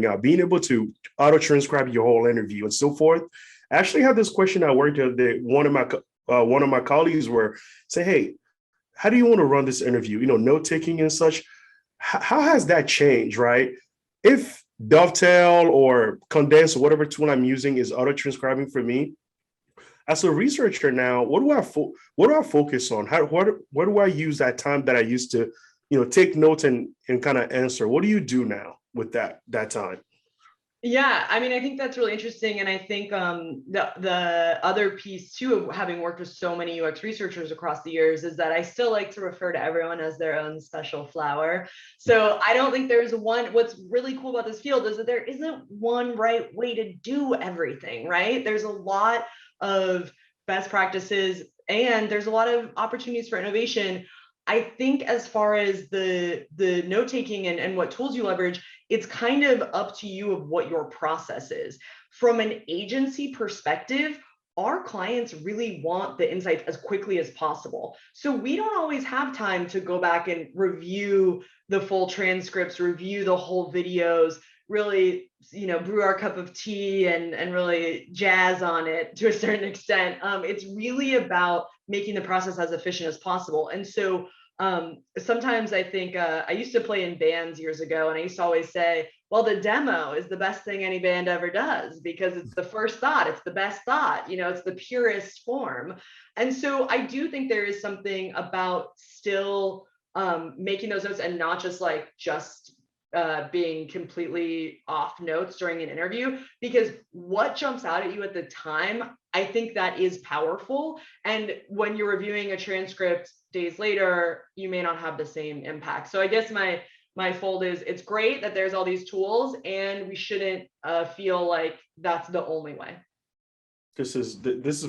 going out, being able to auto transcribe your whole interview and so forth. I actually had this question at work the other day. One of my colleagues were say, "Hey, how do you want to run this interview? Note taking and such. How has that changed, right? If Dovetail or Condense or whatever tool I'm using is auto transcribing for me, as a researcher now, what do I focus on? What do I use that time that I used to, take notes and kind of answer? What do you do now with that time?" Yeah, I mean, I think that's really interesting, and I think the other piece too of having worked with so many UX researchers across the years is that I still like to refer to everyone as their own special flower. So I don't think there's one. What's really cool about this field is that there isn't one right way to do everything, right? There's a lot of best practices, and there's a lot of opportunities for innovation. I think as far as the note taking and what tools you leverage, it's kind of up to you of what your process is. From an agency perspective, our clients really want the insights as quickly as possible. So we don't always have time to go back and review the full transcripts, review the whole videos, really, brew our cup of tea and really jazz on it to a certain extent. It's really about making the process as efficient as possible. And so sometimes I think I used to play in bands years ago, and I used to always say, well, the demo is the best thing any band ever does because it's the first thought, it's the best thought, it's the purest form. And so I do think there is something about still making those notes and not just being completely off notes during an interview, because what jumps out at you at the time, I think that is powerful. And when you're reviewing a transcript days later, you may not have the same impact. So I guess my fold is, it's great that there's all these tools, and we shouldn't feel like that's the only way. This is